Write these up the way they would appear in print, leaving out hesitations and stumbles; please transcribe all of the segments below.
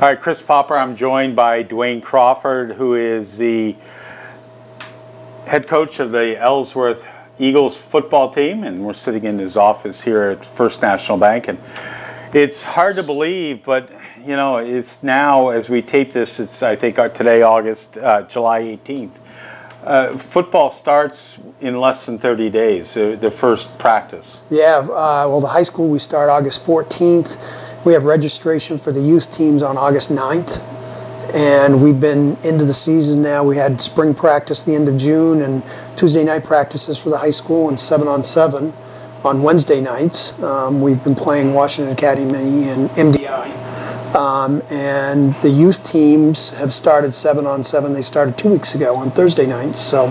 All right, Chris Popper, I'm joined by Duane Crawford, who is the head coach of the Ellsworth Eagles football team, and we're sitting in his office here at First National Bank. And it's hard to believe, but you know, it's now, as we tape this, it's I think today, July 18th. Football starts in less than 30 days, the first practice. Yeah, well, the high school, we start August 14th. We have registration for the youth teams on August 9th. And we've been into the season now. We had spring practice the end of June and Tuesday night practices for the high school and 7-on-7 on Wednesday nights. We've been playing Washington Academy and MDI. And the youth teams have started 7-on-7. They started 2 weeks ago on Thursday nights, so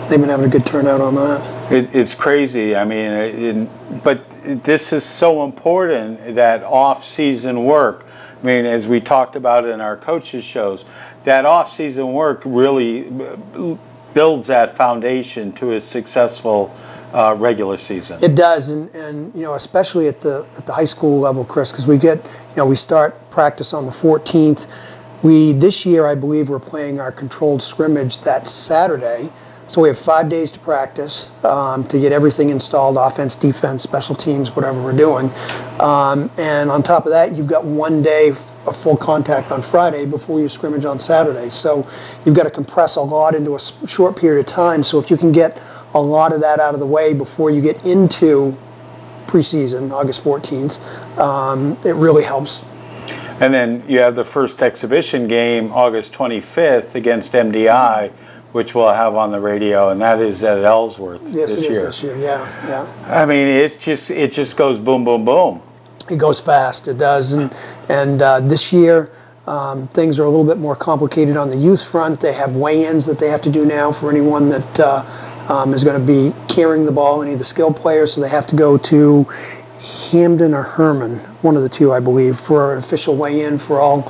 they've been having a good turnout on that. It's crazy. I mean, but this is so important, that off-season work. I mean, as we talked about in our coaches' shows, that off-season work really builds that foundation to a successful regular season. It does, and you know, especially at the high school level, Chris, because we start practice on the 14th. This year, I believe, we're playing our controlled scrimmage that Saturday. So we have 5 days to practice to get everything installed, offense, defense, special teams, whatever we're doing. And on top of that, you've got 1 day of full contact on Friday before you scrimmage on Saturday. So you've got to compress a lot into a short period of time. So if you can get a lot of that out of the way before you get into preseason, August 14th, it really helps. And then you have the first exhibition game August 25th against MDI, which we'll have on the radio, and that is at Ellsworth this year. Yes, it is this year, yeah. I mean, it just goes boom, boom, boom. It goes fast, it does, and this year things are a little bit more complicated on the youth front. They have weigh-ins that they have to do now for anyone that is going to be carrying the ball, any of the skilled players, so they have to go to Hamden or Herman, one of the two, I believe, for an official weigh-in for all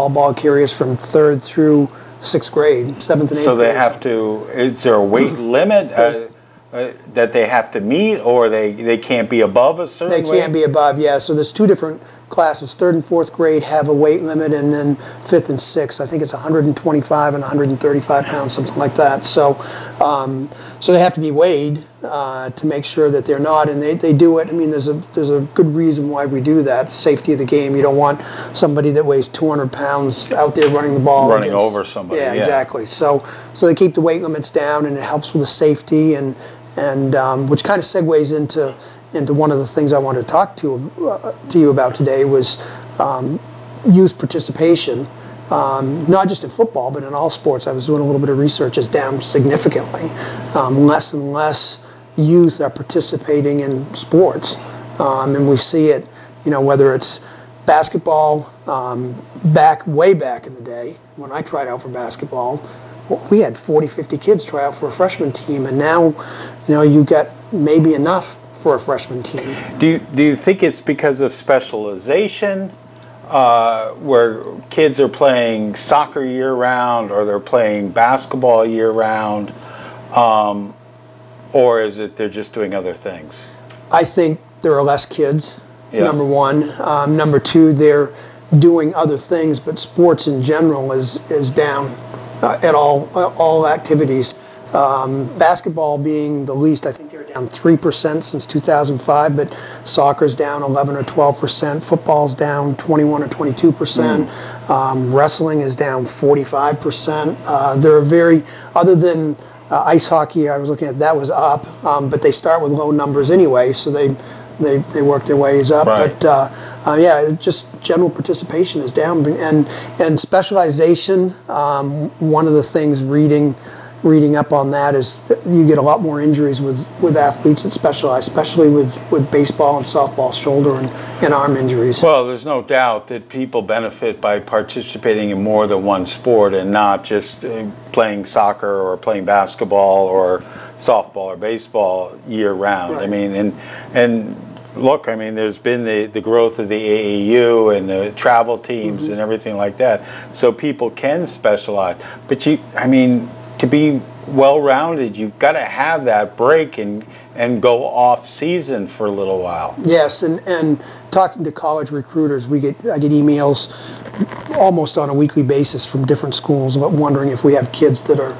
ball carriers from 3rd through 6th grade, 7th and 8th grade. So they have to, is there a weight limit that they have to meet, or they can't be above a certain weight? They can't be above, yeah. So there's 2 different classes. 3rd and 4th grade have a weight limit, and then 5th and 6th, I think it's 125 and 135 pounds, something like that. So so they have to be weighed to make sure that they're not, and they do it. I mean, there's a good reason why we do that. Safety of the game. You don't want somebody that weighs 200 pounds out there running the ball. Running over somebody. Yeah, exactly. So they keep the weight limits down, and it helps with the safety, and which kind of segues into one of the things I wanted to talk to you about today was youth participation. Not just in football, but in all sports. I was doing a little bit of research. Is down significantly. Less and less youth are participating in sports, and we see it. You know, whether it's basketball, way back in the day when I tried out for basketball, we had 40, 50 kids try out for a freshman team, and now, you know, you got maybe enough for a freshman team. Do you think it's because of specialization, where kids are playing soccer year-round, or they're playing basketball year-round, or is it they're just doing other things? I think there are less kids, number one. Number two, they're doing other things, but sports in general is down at all activities. Basketball being the least, I think they're down 3% since 2005, but soccer's down 11 or 12%, football's down 21 or 22%, wrestling is down 45%. There are other than ice hockey, I was looking at, that was up, but they start with low numbers anyway, so they work their ways up. Right. But yeah, just general participation is down, and specialization. One of the things reading up on that is that you get a lot more injuries with athletes that specialize, especially with baseball and softball shoulder and arm injuries. Well, there's no doubt that people benefit by participating in more than one sport and not just playing soccer or playing basketball or softball or baseball year round. Right. I mean, and look, I mean, there's been the growth of the AAU and the travel teams and everything like that, so people can specialize. But to be well-rounded, you've got to have that break and go off season for a little while. Yes, and talking to college recruiters, I get emails almost on a weekly basis from different schools, wondering if we have kids that are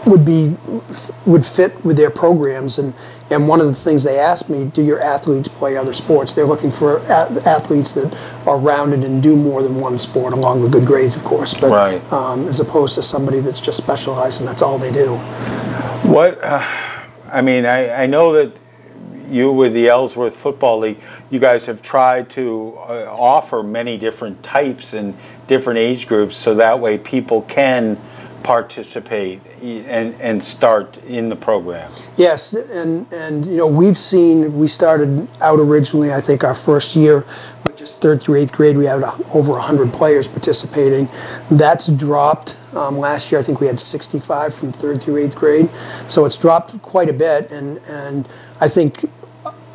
would fit with their programs. And one of the things they asked me, do your athletes play other sports? They're looking for athletes that are rounded and do more than one sport, along with good grades, of course, but right. As opposed to somebody that's just specialized and that's all they do. I mean, I know that you with the Ellsworth Football League, you guys have tried to offer many different types and different age groups, so that way people can participate and start in the program. Yes, and we started out originally, I think our first year with just 3rd through 8th grade, we had over 100 players participating. That's dropped. Last year I think we had 65 from 3rd through 8th grade, so it's dropped quite a bit, and I think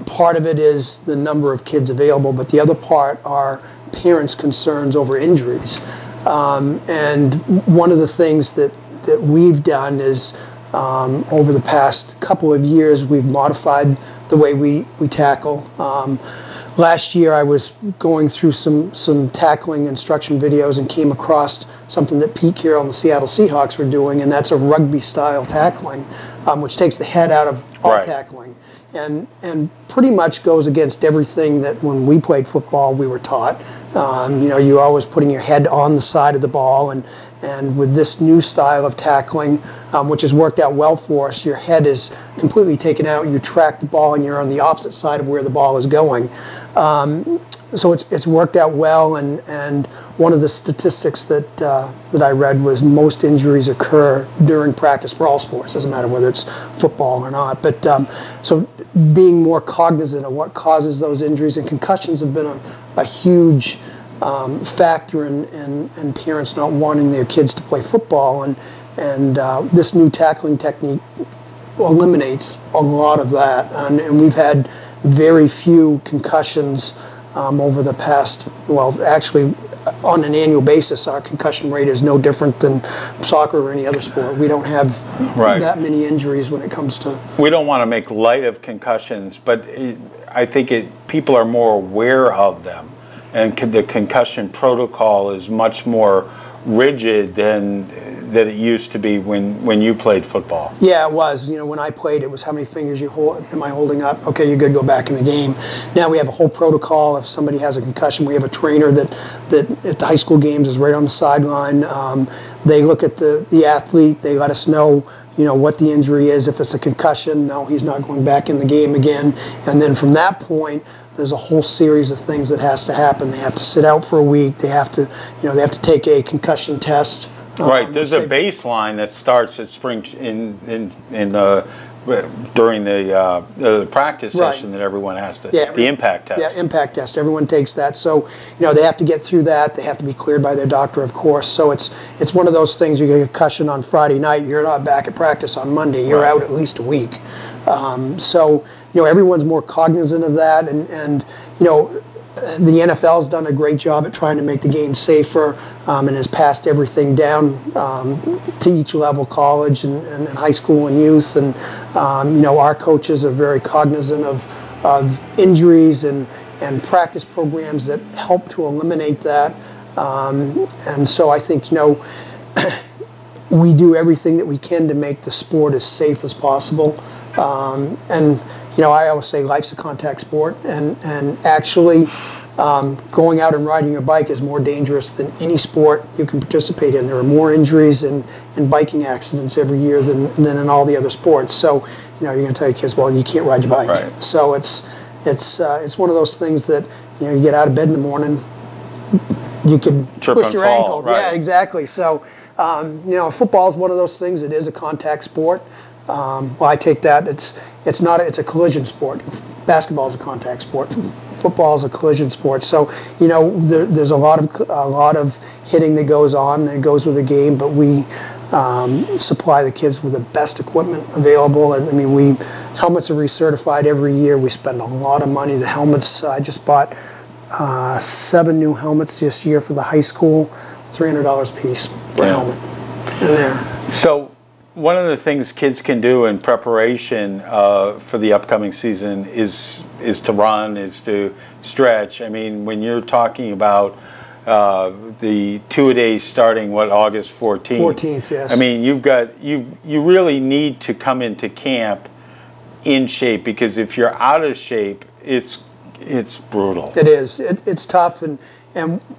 part of it is the number of kids available, but the other part are parents' concerns over injuries. And one of the things that we've done is over the past couple of years, we've modified the way we tackle. Last year I was going through some tackling instruction videos and came across something that Pete Carroll and the Seattle Seahawks were doing, and that's a rugby-style tackling, which takes the head out of all right. tackling. And pretty much goes against everything that when we played football we were taught. You're always putting your head on the side of the ball, and with this new style of tackling, which has worked out well for us, your head is completely taken out, you track the ball and you're on the opposite side of where the ball is going. So it's worked out well, and one of the statistics that I read was most injuries occur during practice for all sports, doesn't matter whether it's football or not. But so being more cognizant of what causes those injuries, and concussions have been a huge factor in parents not wanting their kids to play football, and this new tackling technique eliminates a lot of that, and we've had very few concussions over the past, well, actually, on an annual basis, our concussion rate is no different than soccer or any other sport. We don't have right. that many injuries when it comes to... We don't want to make light of concussions, but I think people are more aware of them, and the concussion protocol is much more rigid than it used to be when you played football. Yeah, it was. When I played, it was how many fingers am I holding up? Okay, you're good, go back in the game. Now we have a whole protocol. If somebody has a concussion, we have a trainer that at the high school games is right on the sideline. They look at the athlete, they let us know what the injury is. If it's a concussion, no, he's not going back in the game again. And then from that point, there's a whole series of things that has to happen. They have to sit out for a week. They have to, they have to take a concussion test. Right. There's a baseline that starts at spring during the practice session that everyone has to. Yeah, the impact test. Yeah, impact test. Everyone takes that. So they have to get through that. They have to be cleared by their doctor, of course. So it's one of those things. You get a concussion on Friday night. You're not back at practice on Monday. You're out at least a week. So everyone's more cognizant of that, and the NFL's done a great job at trying to make the game safer, and has passed everything down to each level, college and high school and youth. And our coaches are very cognizant of injuries and practice programs that help to eliminate that. And so I think we do everything that we can to make the sport as safe as possible. And I always say life's a contact sport, and actually going out and riding your bike is more dangerous than any sport you can participate in. There are more injuries and biking accidents every year than in all the other sports. So you're going to tell your kids, well, you can't ride your bike. Right. So it's one of those things that you get out of bed in the morning, you could twist your ankle. Right. Yeah, exactly. So football is one of those things. It is a contact sport. Well, I take that. It's a collision sport. Basketball is a contact sport. Football is a collision sport. So there's a lot of hitting that goes on, that goes with the game. But we supply the kids with the best equipment available. And helmets are recertified every year. We spend a lot of money. The helmets, I just bought 7 new helmets this year for the high school. $300 a piece for a helmet in there. So one of the things kids can do in preparation for the upcoming season is to run, is to stretch. I mean, when you're talking about the 2-a-days starting August 14th. 14th, yes. I mean, you really need to come into camp in shape, because if you're out of shape, it's brutal. It is. It's tough, and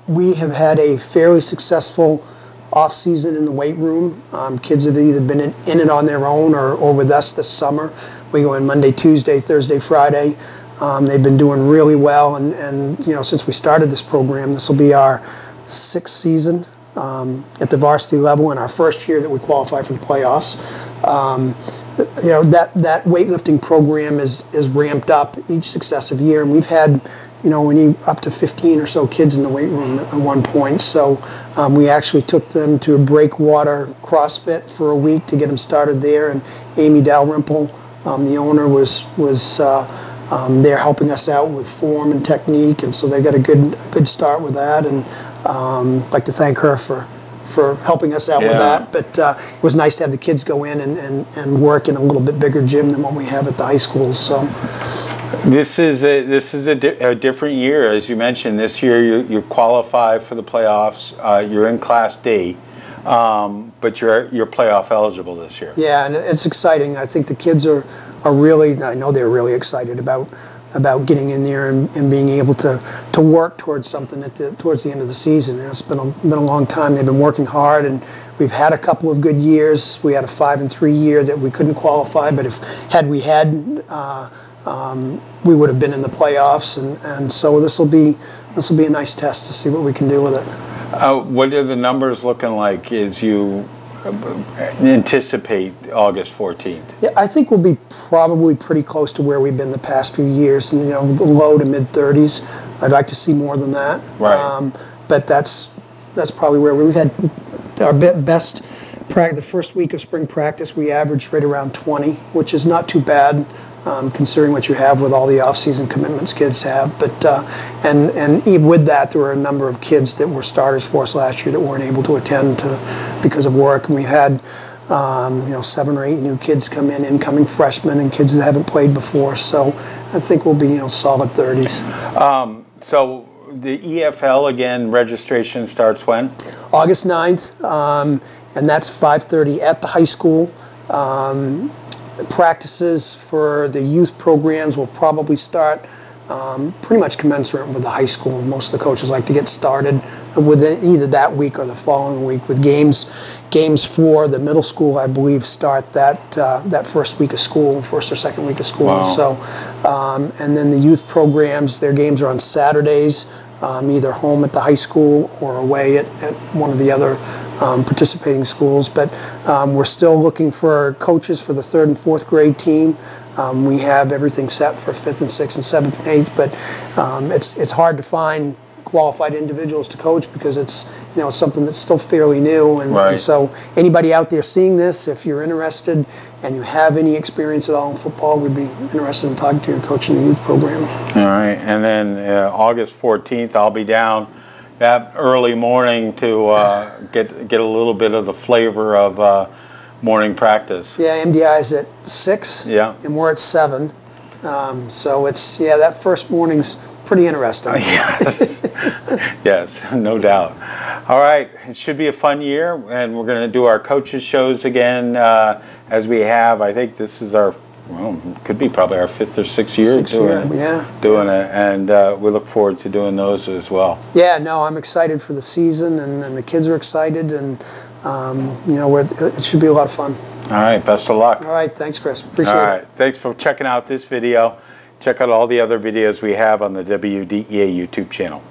we have had a fairly successful off season in the weight room. Kids have either been in it on their own or with us this summer. We go in Monday, Tuesday, Thursday, Friday. They've been doing really well, and you know, since we started this program, this will be our 6th season at the varsity level, and our first year that we qualify for the playoffs. You know, that weightlifting program is ramped up each successive year, and we've had, you know, up to 15 or so kids in the weight room at one point. So we actually took them to a breakwater CrossFit for a week to get them started there, and Amy Dalrymple, the owner, was there helping us out with form and technique, and so they got a good start with that, and I'd like to thank her for helping us out with that. But it was nice to have the kids go in and work in a little bit bigger gym than what we have at the high school. So this is a different year, as you mentioned. This year you qualify for the playoffs. You're in Class D, but you're playoff eligible this year. Yeah, and it's exciting. I think the kids are really, I know they're really excited about getting in there and being able to work towards something towards the end of the season. It's been a long time. They've been working hard, and we've had a couple of good years. We had a 5-3 year that we couldn't qualify, but had we we would have been in the playoffs, and so this will be a nice test to see what we can do with it. What are the numbers looking like as you anticipate August 14th? Yeah, I think we'll be probably pretty close to where we've been the past few years, and, you know, the low to mid 30s. I'd like to see more than that. Right. But that's probably where we've had our best the first week of spring practice. We averaged right around 20, which is not too bad, considering what you have with all the off-season commitments kids have. But and even with that, there were a number of kids that were starters for us last year that weren't able to attend because of work, and we had 7 or 8 new kids come in, incoming freshmen and kids that haven't played before. So I think we'll be solid 30s. So the EFL, again, registration starts when? August 9th, and that's 5:30 at the high school. Practices for the youth programs will probably start pretty much commensurate with the high school. Most of the coaches like to get started within either that week or the following week with games. Games for the middle school, I believe, start that first week of school, first or second week of school. Wow. So, and then the youth programs, their games are on Saturdays, either home at the high school or away at one of the other participating schools. But we're still looking for coaches for the 3rd and 4th grade team. We have everything set for 5th and 6th and 7th and 8th, but it's hard to find qualified individuals to coach because it's something that's still fairly new, and so anybody out there seeing this, if you're interested and you have any experience at all in football, we'd be interested in talking to you, coaching the youth program. All right, and then August 14th, I'll be down that early morning to get a little bit of the flavor of morning practice. Yeah, MDI is at 6, and we're at 7. So it's, that first morning's pretty interesting. Yes. Yes, no doubt. All right, it should be a fun year, and we're going to do our coaches shows again as we have. I think this is our, could be probably our 5th or 6th year doing it, and we look forward to doing those as well. Yeah, no, I'm excited for the season, and the kids are excited, and it should be a lot of fun. All right, best of luck. All right, thanks, Chris. Appreciate it. All right, thanks for checking out this video. Check out all the other videos we have on the WDEA YouTube channel.